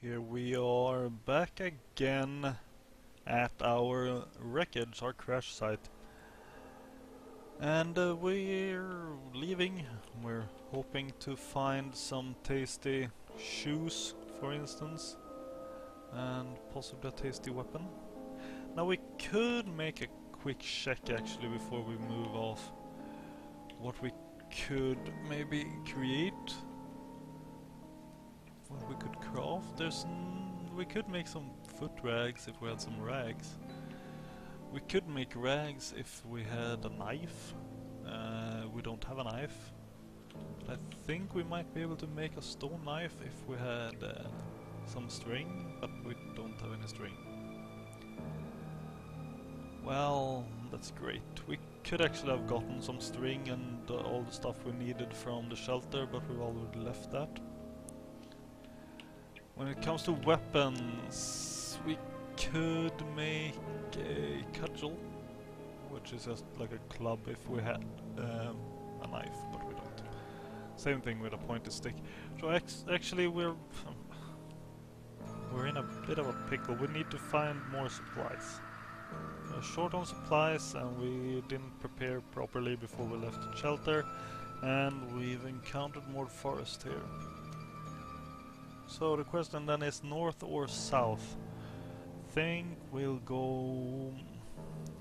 Here we are back again at our wreckage, our crash site. And we're leaving. We're hoping to find some tasty shoes, for instance, and possibly a tasty weapon. Now we could make a quick check actually before we move off what we could maybe create. What we could craft. We could make some foot rags if we had some rags. We could make rags if we had a knife. We don't have a knife. But I think we might be able to make a stone knife if we had some string, but we don't have any string. Well, that's great. We could actually have gotten some string and all the stuff we needed from the shelter, but we've already left that. When it comes to weapons, we could make a cudgel, which is just like a club if we had a knife, but we don't. Same thing with a pointed stick. So actually we're in a bit of a pickle. We need to find more supplies. We're short on supplies and we didn't prepare properly before we left the shelter, and we've encountered more forest here. So the question then is north or south? Think we'll go...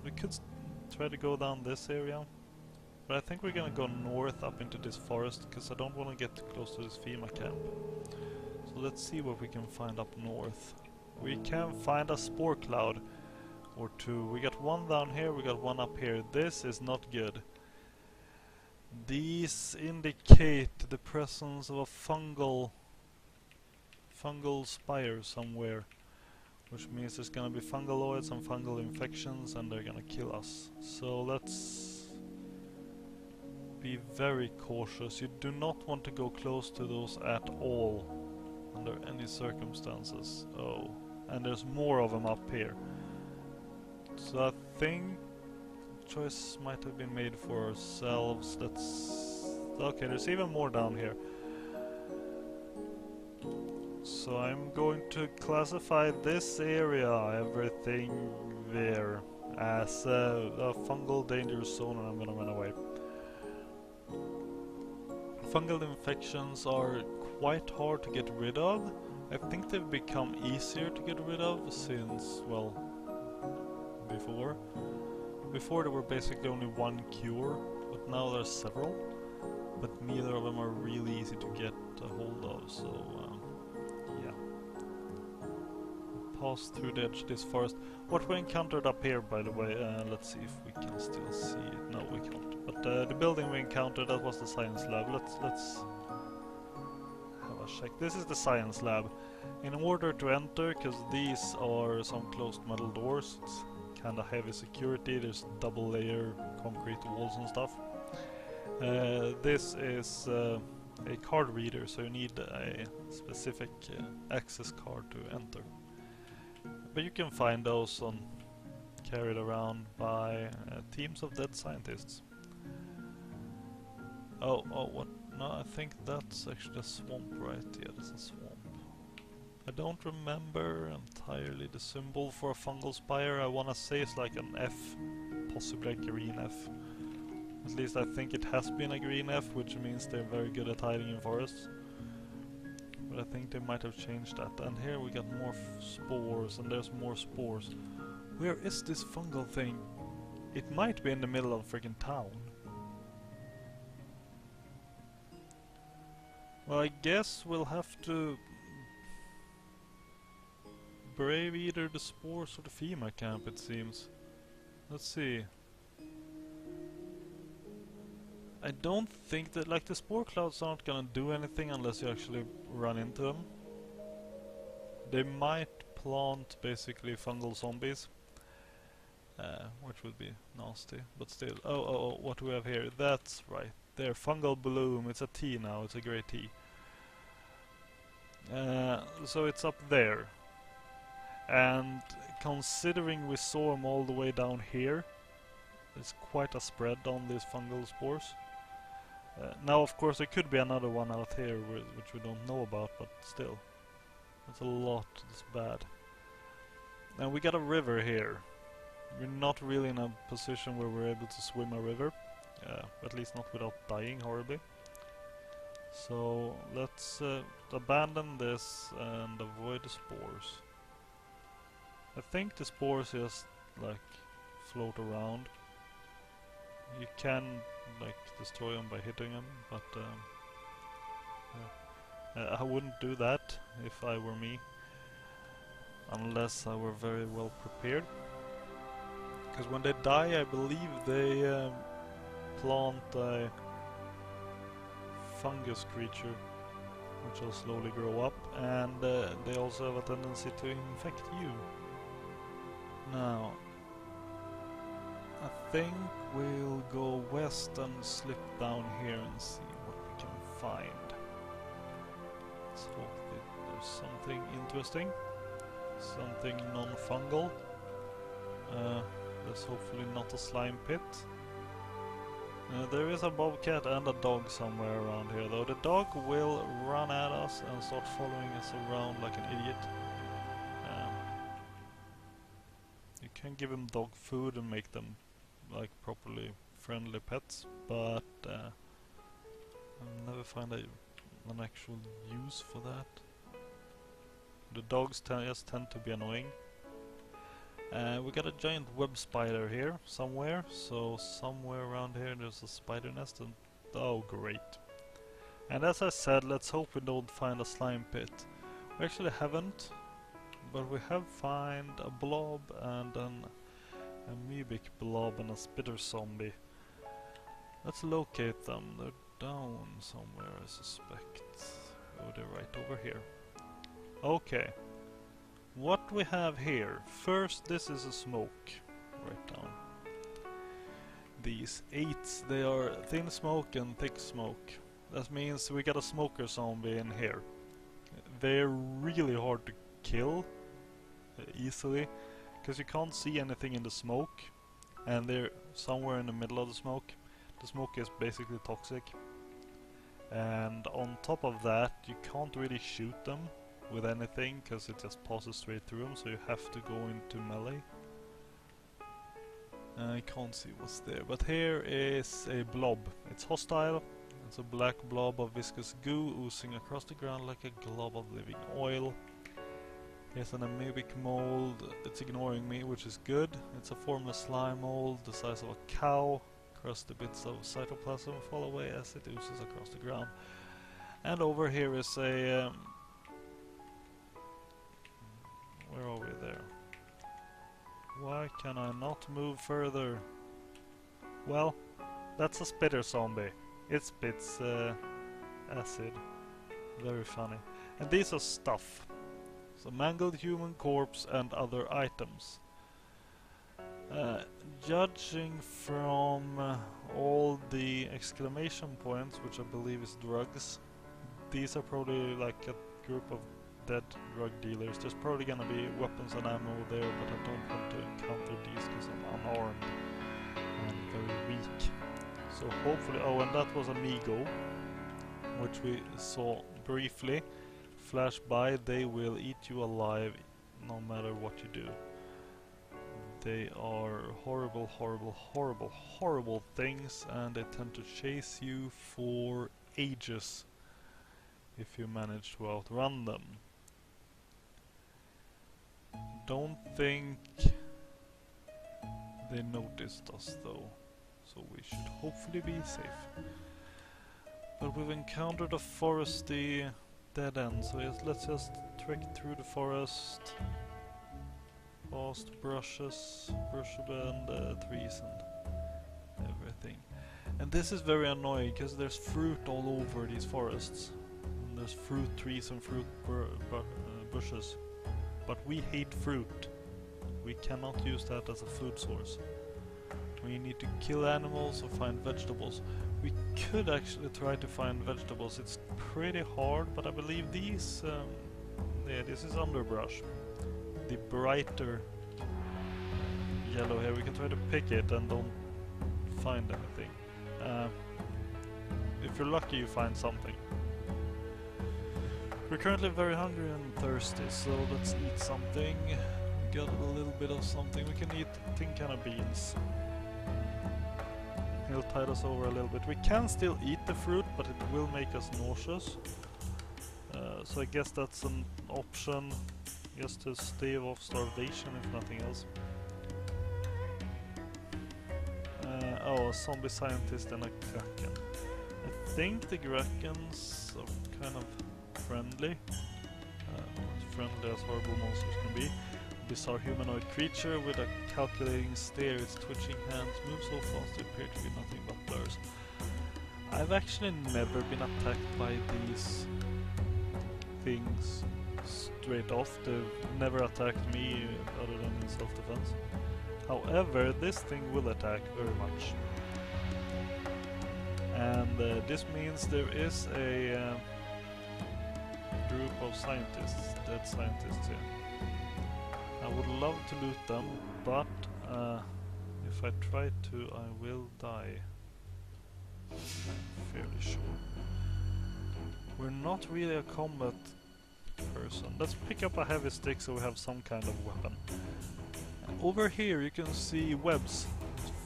We could try to go down this area, but I think we're gonna go north up into this forest because I don't want to get too close to this FEMA camp. So let's see what we can find up north. We can find a spore cloud or two. We got one down here, we got one up here. This is not good. These indicate the presence of a fungal spire somewhere, which means there's gonna be fungaloids and fungal infections and they're gonna kill us. So let's be very cautious. You do not want to go close to those at all under any circumstances. Oh, and there's more of them up here. So I think choice might have been made for ourselves. Okay, there's even more down here. So I'm going to classify this area, everything there, as a fungal danger zone, and I'm gonna run away. Fungal infections are quite hard to get rid of. I think they've become easier to get rid of since, well, before. Before there were basically only one cure, but now there's several. But neither of them are really easy to get a hold of, so yeah. Pass through the edge of this forest. What we encountered up here, by the way, let's see if we can still see it. No, we can't. But the building we encountered, that was the science lab. Let's have a check. This is the science lab. In order to enter, because these are some closed metal doors, it's kinda heavy security, there's double layer concrete walls and stuff. This is a card reader, so you need a specific access card to enter. But you can find those carried around by teams of dead scientists. Oh, what? No, I think that's actually a swamp, right? Yeah, that's a swamp. I don't remember entirely the symbol for a fungal spire. I wanna say it's like an F, possibly a green F. At least I think it has been a green F, which means they're very good at hiding in forests. But I think they might have changed that. And here we got more spores, and there's more spores. Where is this fungal thing? It might be in the middle of freaking town. Well, I guess we'll have to brave either the spores or the FEMA camp, it seems. Let's see. I don't think that, like, the spore clouds aren't gonna do anything unless you actually run into them. They might plant basically fungal zombies, which would be nasty, but still. Oh, what do we have here? That's right, there, fungal bloom. It's a tea now, it's a grey tea. So it's up there. And considering we saw them all the way down here, there's quite a spread on these fungal spores. Now of course there could be another one out here which we don't know about, but still. That's a lot, that's bad. And we got a river here. We're not really in a position where we're able to swim a river. At least not without dying horribly. So let's abandon this and avoid the spores. I think the spores just like float around. You can like destroy them by hitting them, but yeah. I wouldn't do that if I were me, unless I were very well prepared. Because when they die, I believe they plant a fungus creature which will slowly grow up, and they also have a tendency to infect you. Now, I think we'll go west and slip down here and see what we can find. Let's hope that there's something interesting, something non-fungal. That's hopefully not a slime pit. There is a bobcat and a dog somewhere around here, though. The dog will run at us and start following us around like an idiot. You can give him dog food and make them like properly friendly pets, but I'll never find an actual use for that. The dogs just tend to be annoying. We got a giant web spider here somewhere, so somewhere around here there's a spider nest, and oh great. And as I said, let's hope we don't find a slime pit. We actually haven't, but we have found a blob and an amoebic blob and a spitter zombie. Let's locate them. They're down somewhere, I suspect. Oh, they're right over here. Okay. What we have here, first this is a smoke, right down. These 8s, they are thin smoke and thick smoke. That means we got a smoker zombie in here. They're really hard to kill easily, because you can't see anything in the smoke, and they're somewhere in the middle of the smoke. The smoke is basically toxic, and on top of that you can't really shoot them with anything, because it just passes straight through them, so you have to go into melee. I can't see what's there, but here is a blob. It's hostile. It's a black blob of viscous goo oozing across the ground like a glob of living oil. Here's an amoebic mold. It's ignoring me, which is good. It's a formless slime mold the size of a cow. Crusty bits of cytoplasm fall away as it oozes across the ground. And over here is a where are we there? Why can I not move further? Well, that's a spitter zombie. It spits acid. Very funny. And these are stuff. So mangled human corpse and other items. Judging from all the exclamation points, which I believe is drugs, these are probably like a group of dead drug dealers. There's probably gonna be weapons and ammo there, but I don't want to encounter these because I'm unarmed and very weak. So hopefully, oh, and that was Amigo, which we saw briefly flash by. They will eat you alive no matter what you do. They are horrible, horrible, horrible, horrible things, and they tend to chase you for ages if you manage to outrun them. Don't think they noticed us though, so we should hopefully be safe. But we've encountered a foresty dead end, so let's just trek through the forest, past brushes, and trees and everything. And this is very annoying because there's fruit all over these forests. And there's fruit trees and fruit bushes. But we hate fruit. We cannot use that as a food source. We need to kill animals or find vegetables. We could actually try to find vegetables. It's pretty hard, but I believe these... yeah, this is underbrush. The brighter yellow here, we can try to pick it and don't find anything. If you're lucky, you find something. We're currently very hungry and thirsty, so let's eat something. We got a little bit of something. We can eat tin can of beans. He'll tide us over a little bit. We can still eat the fruit, but it will make us nauseous. So I guess that's an option, just to stave off starvation if nothing else. Oh, a zombie scientist and a kraken. I think the krakens are kind of friendly. As friendly as horrible monsters can be. Bizarre humanoid creature with a calculating stare, its twitching hands move so fast they appear to be nothing but blurs. I've actually never been attacked by these things straight off. They've never attacked me other than in self-defense. However, this thing will attack very much. And this means there is a group of scientists, dead scientists here. I would love to loot them, but if I try to, I will die. I'm fairly sure. We're not really a combat person. Let's pick up a heavy stick so we have some kind of weapon. Over here you can see webs,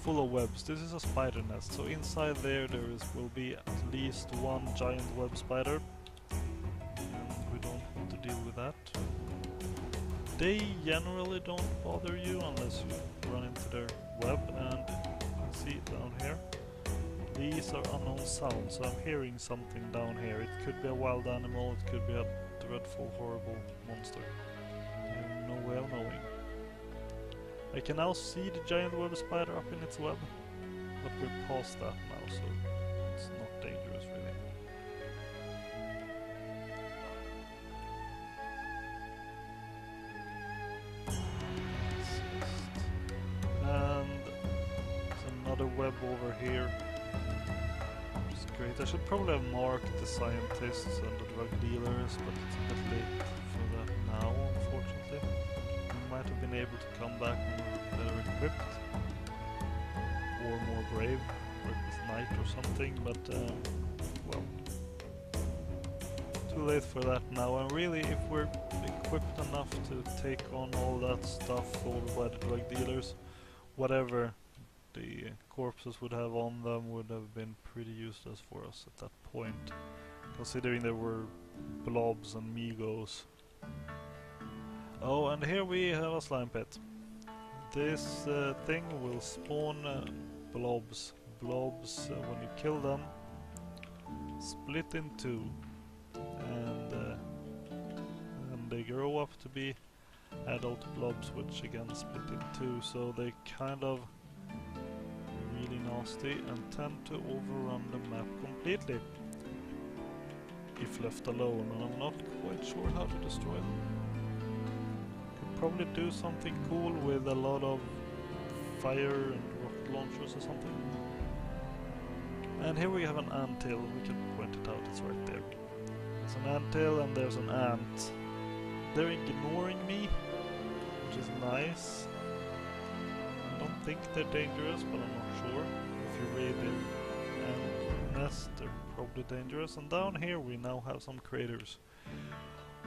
full of webs. This is a spider nest, so inside there will be at least one giant web spider. And we don't want to deal with that. They generally don't bother you unless you run into their web, and you can see down here. These are unknown sounds, so I'm hearing something down here. It could be a wild animal, it could be a dreadful, horrible monster. I have no way of knowing. I can now see the giant web spider up in its web, but we're past that now, so it's not dangerous really. And there's another web over here, which is great. I should probably have marked the scientists and the drug dealers, but it's a bit late for that now, unfortunately. We might have been able to come back when we were better equipped, or more brave, or it was night or something, but well, too late for that now. And really, if we're equipped enough to take on all that stuff over by the drug dealers, whatever the corpses would have on them would have been pretty useless for us at that point, considering there were blobs and migos. Oh, and here we have a slime pit. This thing will spawn blobs. Blobs, when you kill them, split in two, and they grow up to be adult blobs, which again split in two, so they kind of really nasty and tend to overrun the map completely if left alone, and I'm not quite sure how to destroy them. Could probably do something cool with a lot of fire and rocket launchers or something. And here we have an anthill. We can point it out, it's right there. There's an anthill and there's an ant. They're ignoring me, which is nice. I don't think they're dangerous, but I'm not sure. If you raid the ant nest, they're probably dangerous. And down here we now have some craters.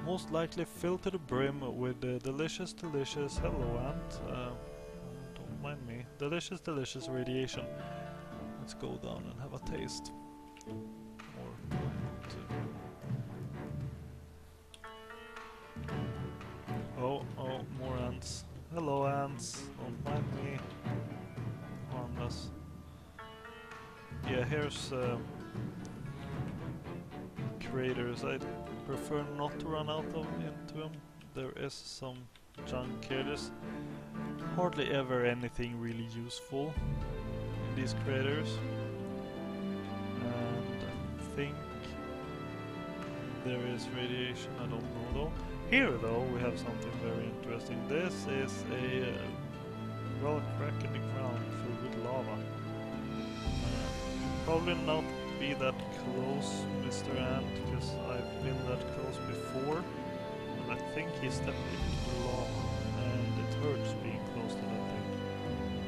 Most likely filled to the brim with delicious, hello ant, don't mind me, delicious radiation. Let's go down and have a taste. Or oh, more ants. Hello ants, don't mind me. Harmless. Yeah, here's craters. I prefer not to run into them. There is some junk here. There's hardly ever anything really useful in these craters. And I think there is radiation, I don't know though. Here though we have something very interesting. This is a well, crack in the ground filled with lava. Probably not be that close, Mr. Ant, because I've been that close before, and I think he stepped into the lava, and it hurts being close to that thing,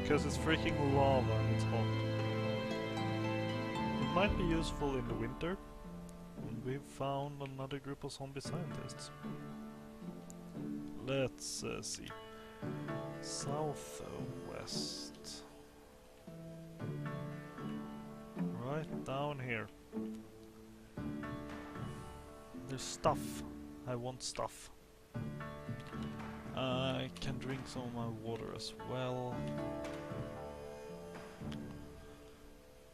because it's freaking lava and it's hot. It might be useful in the winter, we've found another group of zombie scientists. Let's see. Southwest. Right down here. There's stuff. I want stuff. I can drink some of my water as well.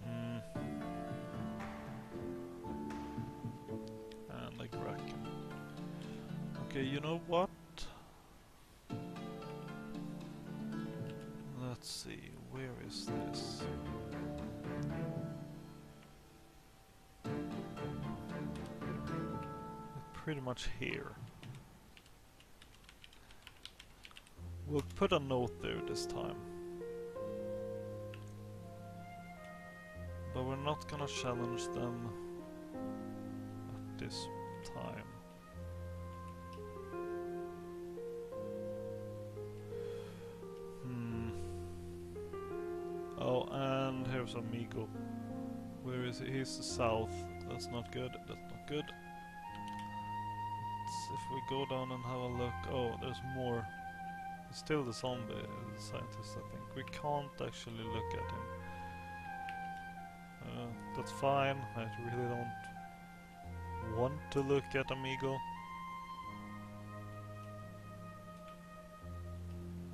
And a kraken. Okay, you know what? Let's see, where is this? Pretty much here. We'll put a note there this time. But we're not gonna challenge them at this time. Oh, and here's Amigo. Where is he? He's the south. That's not good. That's not good. If we go down and have a look, oh, there's more. It's still the zombie scientist, I think. We can't actually look at him. That's fine. I really don't want to look at Amigo.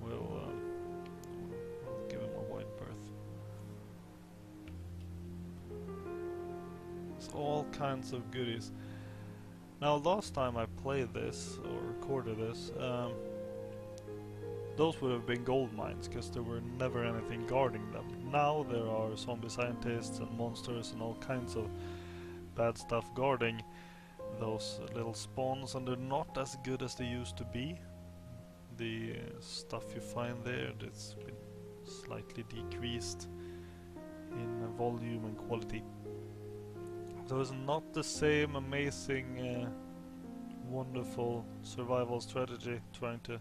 We'll give him a wide berth. There's all kinds of goodies. Now, last time I played this, or recorded this, those would have been gold mines, because there were never anything guarding them. Now there are zombie scientists and monsters and all kinds of bad stuff guarding those little spawns, and they're not as good as they used to be. The stuff you find there, that's been slightly decreased in volume and quality. So it's not the same amazing, wonderful survival strategy trying to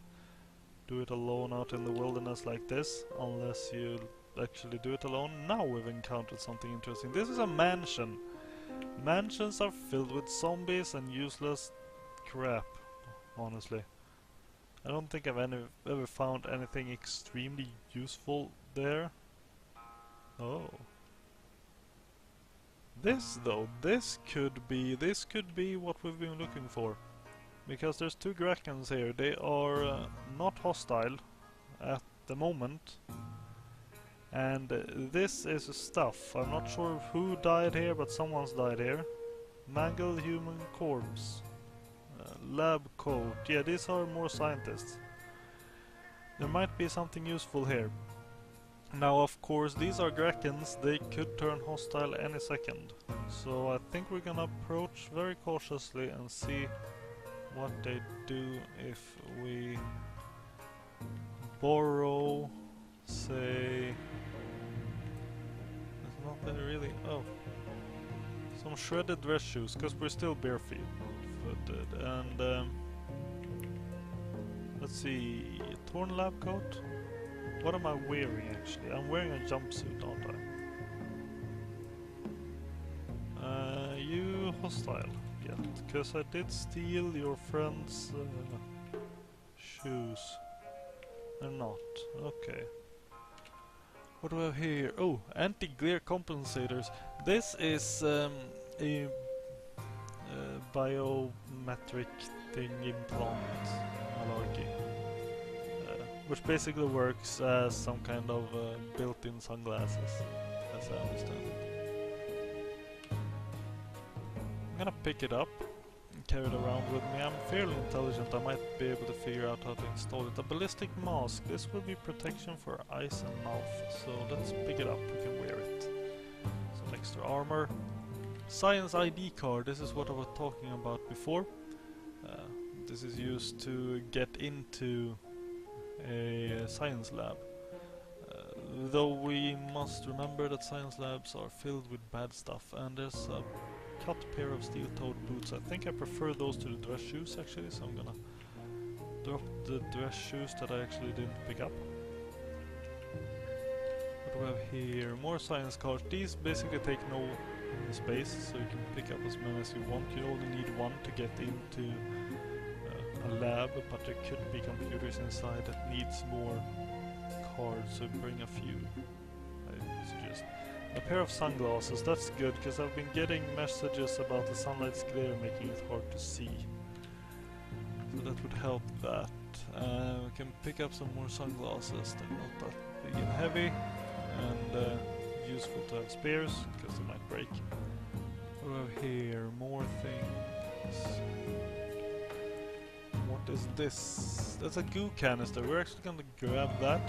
do it alone out in the wilderness like this, unless you actually do it alone. Now we've encountered something interesting. This is a mansion. Mansions are filled with zombies and useless crap, honestly. I don't think I've ever found anything extremely useful there. Oh. This though, this could be what we've been looking for. Because there's two krakens here. They are not hostile at the moment. And this is stuff. I'm not sure who died here, but someone's died here. Mangled human corpse. Lab coat. Yeah, these are more scientists. There might be something useful here. Now, of course, these are krakens. They could turn hostile any second. So I think we're gonna approach very cautiously and see what they do if we borrow, say, there's nothing really, oh, some shredded dress shoes, because we're still barefooted, and let's see, torn lab coat. What am I wearing actually? I'm wearing a jumpsuit, aren't I? You hostile. Because I did steal your friend's shoes. They're not. Okay. What do I have here? Oh, anti-glare compensators. This is a biometric thing implant malarkey. Which basically works as some kind of built-in sunglasses, as I understand it. I'm gonna pick it up and carry it around with me. I'm fairly intelligent, I might be able to figure out how to install it. A ballistic mask, this will be protection for eyes and mouth, so let's pick it up, we can wear it. Some extra armor. Science ID card, this is what I was talking about before. This is used to get into a science lab. Though we must remember that science labs are filled with bad stuff, and there's a cut pair of steel-toed boots. I think I prefer those to the dress shoes actually, so I'm gonna drop the dress shoes that I actually didn't pick up. What do we have here? More science cards. These basically take no in the space, so you can pick up as many as you want. You only need one to get into a lab, but there could be computers inside that needs more cards, so bring a few, I suggest. A pair of sunglasses, that's good, because I've been getting messages about the sunlight's glare making it hard to see. So that would help that. We can pick up some more sunglasses, they're not that big and heavy, and useful to have spares, because they might break. What do we have here? More things. What is this? That's a goo canister. We're actually going to grab that.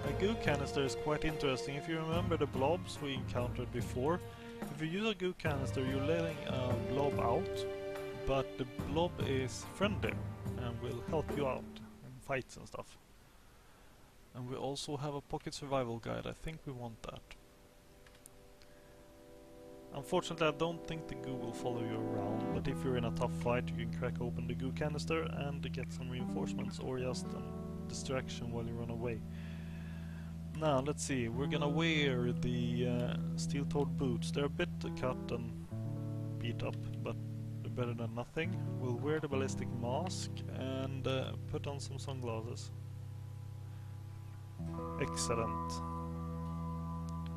A goo canister is quite interesting. If you remember the blobs we encountered before, if you use a goo canister you're letting a blob out, but the blob is friendly and will help you out in fights and stuff. And we also have a pocket survival guide. I think we want that. Unfortunately, I don't think the goo will follow you around, but if you're in a tough fight you can crack open the goo canister and get some reinforcements, or just a distraction while you run away. Now, let's see, we're gonna wear the steel-toed boots. They're a bit cut and beat up, but they're better than nothing. We'll wear the ballistic mask and put on some sunglasses. Excellent.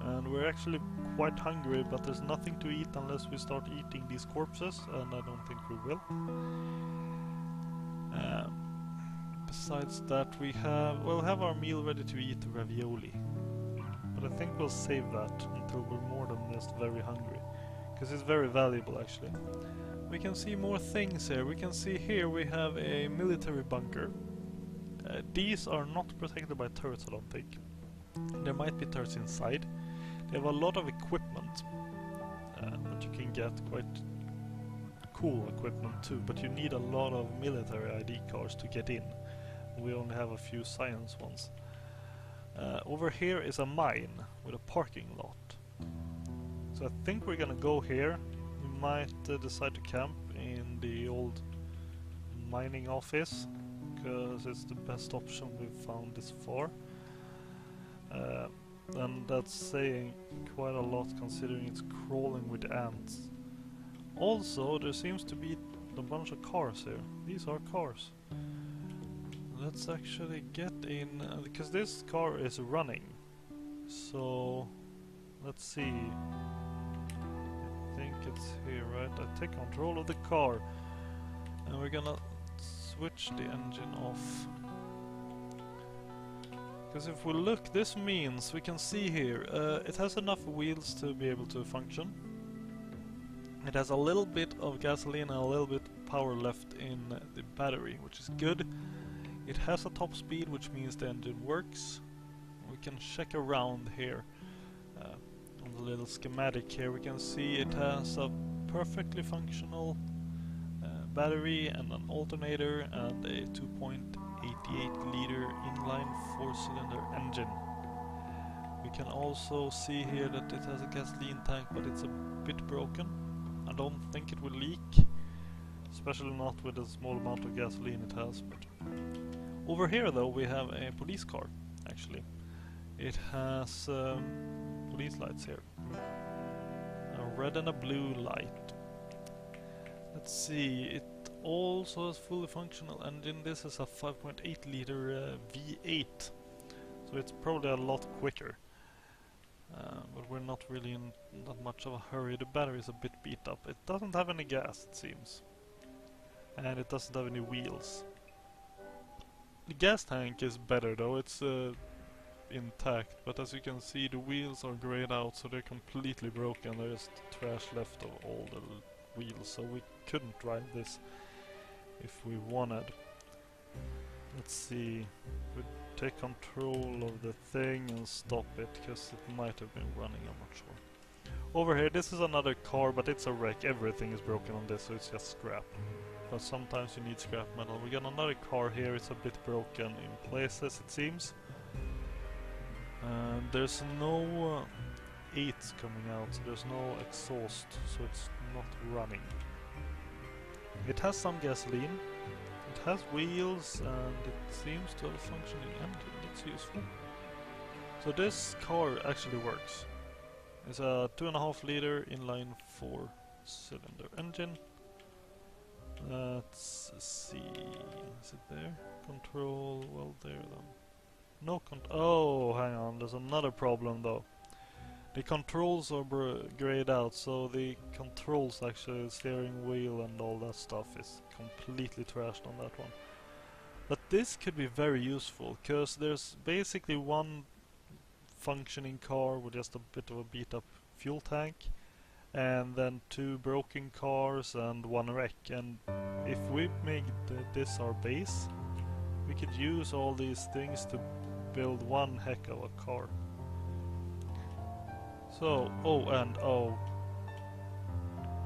And we're actually quite hungry, but there's nothing to eat unless we start eating these corpses, and I don't think we will. Besides that, we'll have our meal ready to eat, ravioli. But I think we'll save that until we're more than just very hungry, because it's very valuable actually. We can see more things here. We can see here we have a military bunker. These are not protected by turrets, I don't think. There might be turrets inside. They have a lot of equipment that you can get, quite cool equipment too, but you need a lot of military ID cards to get in. We only have a few science ones. Over here is a mine with a parking lot. So I think we're gonna go here. We might decide to camp in the old mining office, because it's the best option we've found this far. And that's saying quite a lot considering it's crawling with ants. Also, there seems to be a bunch of cars here. These are cars. Let's actually get in, because this car is running. So, let's see. I think it's here, right? I take control of the car. And we're gonna switch the engine off. Because if we look, this means we can see here, it has enough wheels to be able to function. It has a little bit of gasoline and a little bit of power left in the battery, which is good. It has a top speed, which means the engine works. We can check around here on the little schematic here. We can see it has a perfectly functional battery and an alternator and a 2.88 liter inline 4-cylinder engine. We can also see here that it has a gasoline tank, but it's a bit broken. I don't think it will leak, especially not with the small amount of gasoline it has. But over here though we have a police car, actually. It has police lights here. A red and a blue light. Let's see, it also has fully functional engine. This is a 5.8 liter V8, so it's probably a lot quicker. But we're not really in that much of a hurry. The battery is a bit beat up. It doesn't have any gas, it seems. And it doesn't have any wheels. The gas tank is better though, it's intact, but as you can see the wheels are grayed out, so they're completely broken. There's trash left of all the wheels, so we couldn't drive this if we wanted. Let's see, we take control of the thing and stop it, because it might have been running, I'm not sure. Over here, this is another car, but it's a wreck. Everything is broken on this, so it's just scrap. But sometimes you need scrap metal. We got another car here, it's a bit broken in places, it seems. And there's no 8s coming out, so there's no exhaust, so it's not running. It has some gasoline, it has wheels, and it seems to have a functioning engine. That's useful. So this car actually works. It's a 2.5 liter inline 4-cylinder engine. Let's see, is it there? Control, well there then. No oh, hang on, there's another problem though. The controls are grayed out, so the controls, actually, the steering wheel and all that stuff is completely trashed on that one. But this could be very useful, because there's basically one functioning car with just a bit of a beat up fuel tank, and then 2 broken cars and 1 wreck. And if we make this our base, we could use all these things to build one heck of a car. So, oh,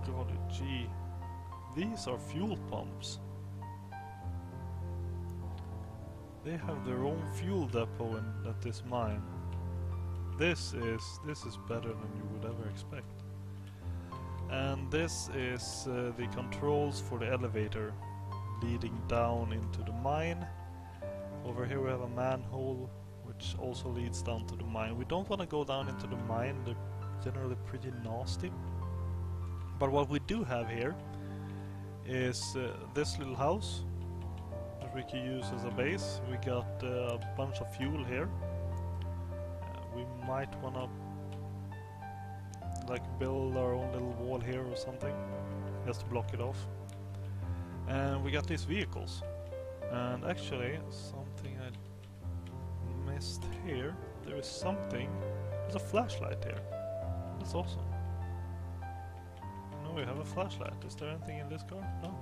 golly gee, these are fuel pumps. They have their own fuel depot at this mine. This is better than you would ever expect. And this is the controls for the elevator leading down into the mine. Over here we have a manhole which also leads down to the mine. We don't want to go down into the mine, they're generally pretty nasty. But what we do have here is this little house that we can use as a base. We got a bunch of fuel here. We might want to like build our own little wall here or something, just to block it off. And we got these vehicles. And actually, something I missed here. There is something. There's a flashlight here. That's awesome. No, we have a flashlight. Is there anything in this car? No.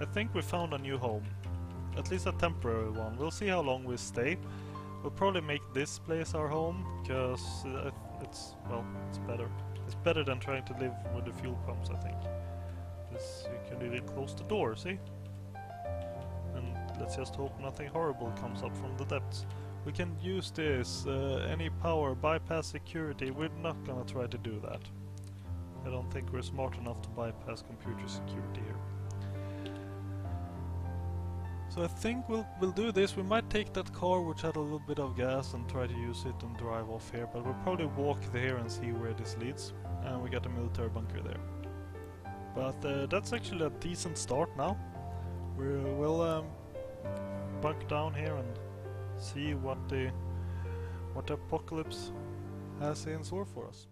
I think we found a new home. At least a temporary one. We'll see how long we stay. We'll probably make this place our home, because it's better. It's better than trying to live with the fuel pumps, I think. You can even close the door, see? And let's just hope nothing horrible comes up from the depths. We can use this, any power, bypass security. We're not gonna try to do that. I don't think we're smart enough to bypass computer security here. So I think we'll do this. We might take that car which had a little bit of gas and try to use it and drive off here, but we'll probably walk there and see where this leads. And we got a military bunker there. But that's actually a decent start now. We'll bunk down here and see what the apocalypse has in store for us.